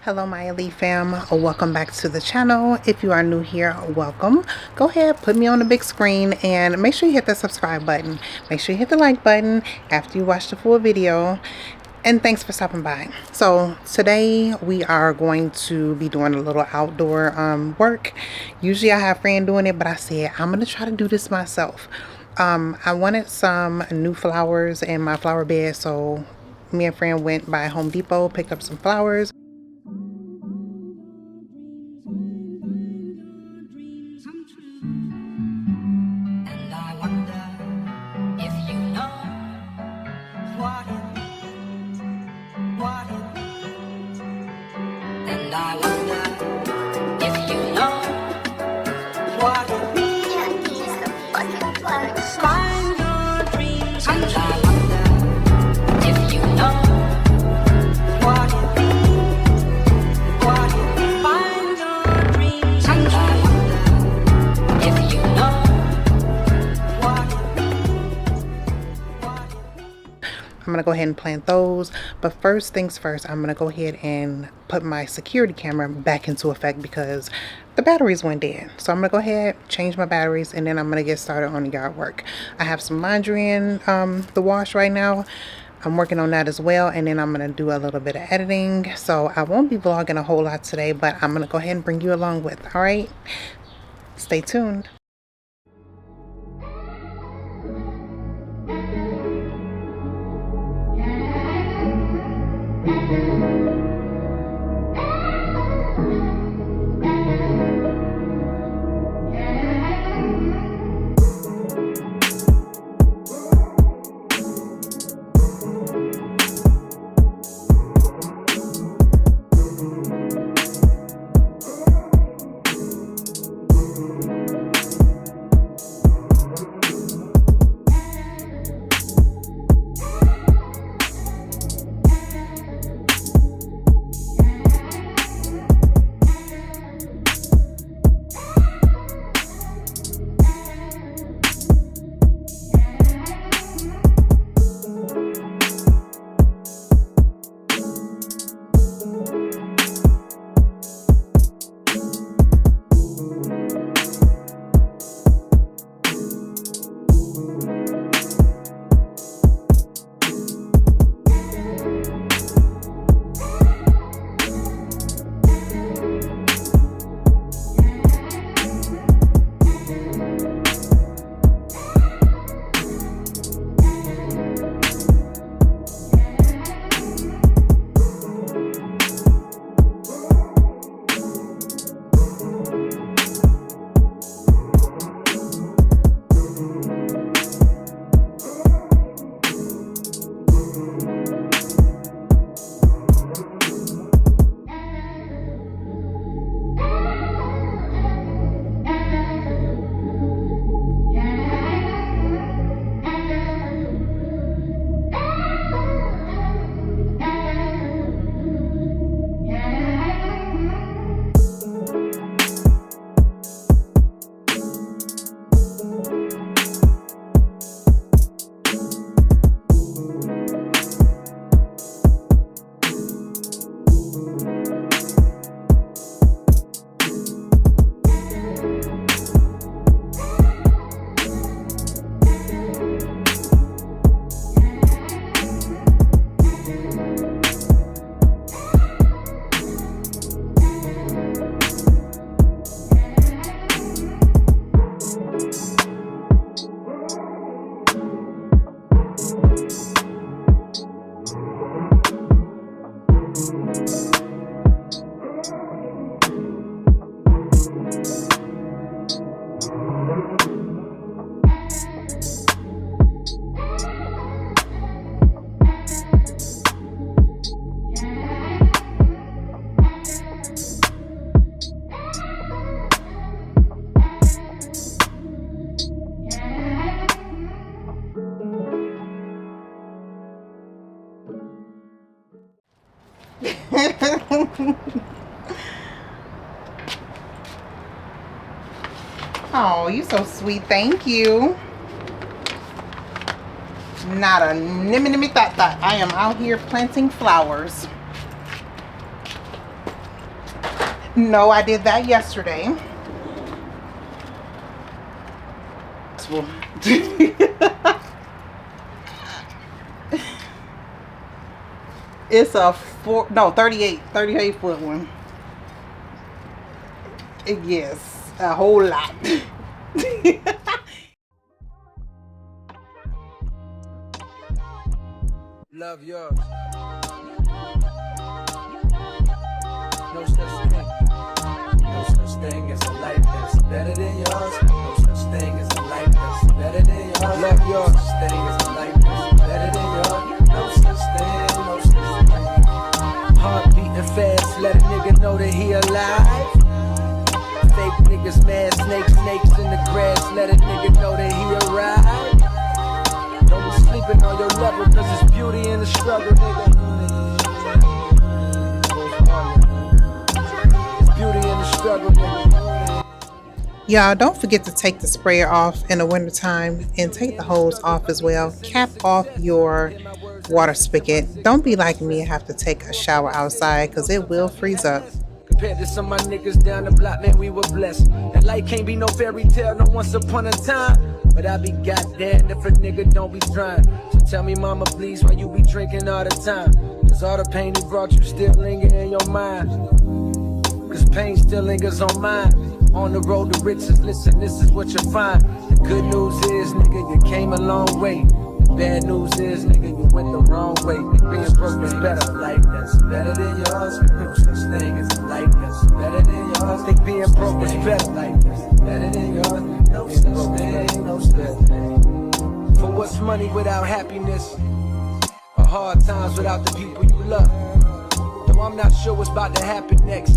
Hello my elite fam, welcome back to the channel. If you are new here, welcome. Go ahead, put me on the big screen and make sure you hit the subscribe button. Make sure you hit the like button after you watch the full video, and thanks for stopping by. So today we are going to be doing a little outdoor work. Usually I have a friend doing it, but I said I'm gonna try to do this myself. I wanted some new flowers in my flower bed, so me and a friend went by Home Depot, picked up some flowers. I'm gonna go ahead and plant those, but first things first, I'm gonna go ahead and put my security camera back into effect because the batteries went dead. So I'm gonna go ahead, change my batteries, and then I'm gonna get started on the yard work. I have some laundry in the wash right now. I'm working on that as well, and then I'm gonna do a little bit of editing. So I won't be vlogging a whole lot today, but I'm gonna go ahead and bring you along with. All right, stay tuned. Oh, you so sweet. Thank you. Not a nimmy thought. I am out here planting flowers. No, I did that yesterday. It's a 38 foot one. Yes, a whole lot. Love yours. No such thing. No such thing as a life that's better than yours. No such thing as a life that's better than yours. Love yours. No such thing as a life that's better than yours. No such thing. No such thing. Heart beating fast, let a nigga know that he alive. Fake niggas mad, snakes in the grass, let a nigga know that he arrived. Don't be sleeping on your level, cause it's beauty in the struggle, nigga. It's beauty in the struggle, nigga. Y'all, don't forget to take the sprayer off in the wintertime and take the hose off as well. Cap off your water spigot. Don't be like me and have to take a shower outside because it will freeze up. Compared to some of my niggas down the block, man, we were blessed. That life can't be no fairy tale, no once upon a time. But I be goddamn if a nigga don't be trying. So tell me, mama, please, why you be drinking all the time? Cause all the pain he brought you still linger in your mind. Cause pain still lingers on mine. On the road to riches, listen, this is what you find. The good news is, nigga, you came a long way. The bad news is, nigga, you went the wrong way. Being broke is better. Life that's better than yours. No such thing as a life that's better than yours. Think being broke is better. Life that's better than yours. No such thing, no such thing. For what's money without happiness? Or hard times without the people you love? Though I'm not sure what's about to happen next.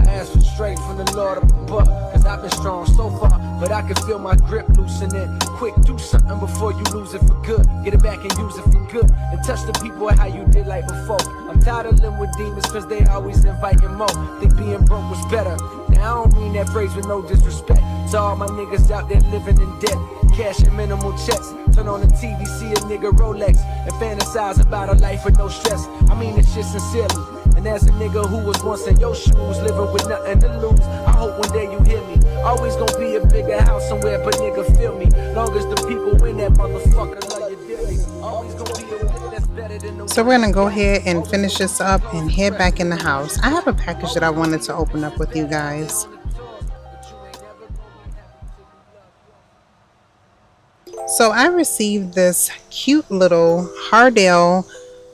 I ask for strength from the Lord up above, cause I've been strong so far, but I can feel my grip loosening. Quick, do something before you lose it for good. Get it back and use it for good, and touch the people how you did like before. I'm tired of living with demons cause they always inviting more. Think being broke was better. Now I don't mean that phrase with no disrespect to all my niggas out there living in debt. Cash and minimal checks. Turn on the TV, see a nigga Rolex, and fantasize about a life with no stress. I mean this shit sincerely. And as a nigga who was once in your shoes, living with nothing to lose, I hope one day you hear me. Always gonna be a bigger house somewhere, but nigga feel me. Long as the people in that motherfucker love you dearly. Always gonna be a nigga that's better than the. So we're gonna go ahead and finish this up and head back in the house. I have a package that I wanted to open up with you guys. So I received this cute little Hardell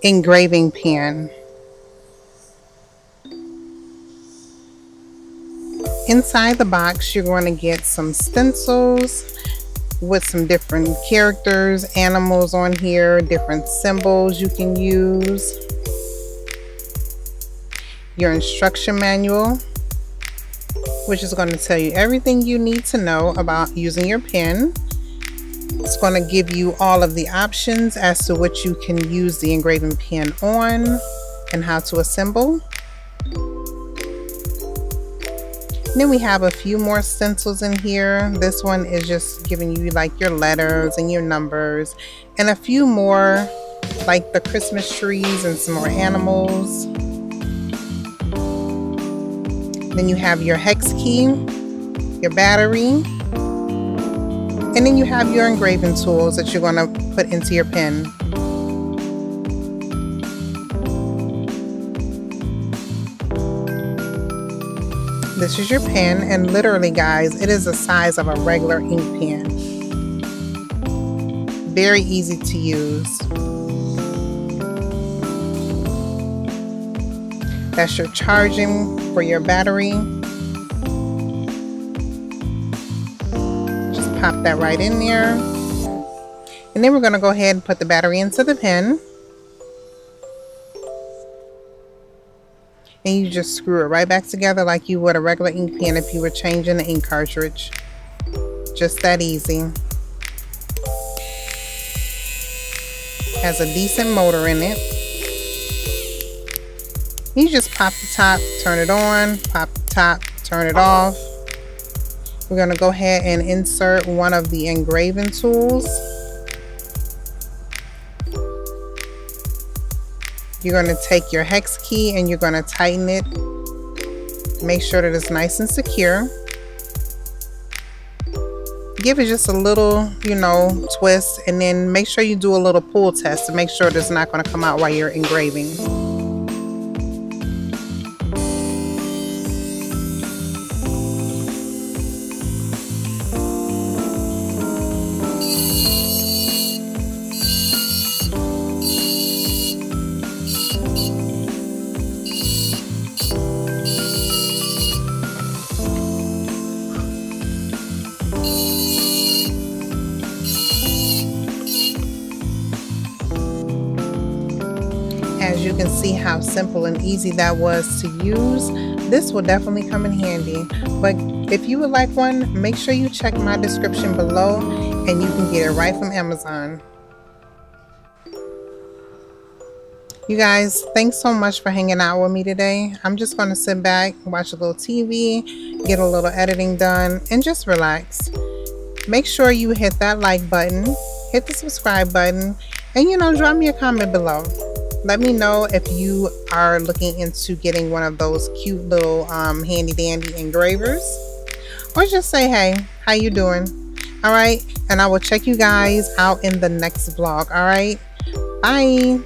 engraving pen. Inside the box, you're going to get some stencils with some different characters, animals on here, different symbols you can use. Your instruction manual, which is going to tell you everything you need to know about using your pen. It's going to give you all of the options as to what you can use the engraving pen on and how to assemble. Then we have a few more stencils in here. This one is just giving you like your letters and your numbers, and a few more like the Christmas trees and some more animals. Then you have your hex key, your battery, and then you have your engraving tools that you're going to put into your pen. This is your pen, and literally guys, it is the size of a regular ink pen. Very easy to use. That's your charging for your battery. Just pop that right in there. And then we're going to go ahead and put the battery into the pen. And you just screw it right back together like you would a regular ink pen if you were changing the ink cartridge. Just that easy. Has a decent motor in it. You just pop the top, turn it on, pop the top, turn it off. We're going to go ahead and insert one of the engraving tools. You're going to take your hex key and you're going to tighten it Make sure that it's nice and secure. Give it just a little, twist, and then make sure you do a little pull test to make sure that it's not going to come out while you're engraving. As you can see how simple and easy that was to use, this will definitely come in handy. But if you would like one, make sure you check my description below and you can get it right from Amazon. You guys, thanks so much for hanging out with me today. I'm just going to sit back, watch a little TV, get a little editing done, and just relax. Make sure you hit that like button, hit the subscribe button, and drop me a comment below. Let me know if you are looking into getting one of those cute little handy dandy engravers, or just say, hey, how you doing? All right, and I will check you guys out in the next vlog. All right, bye.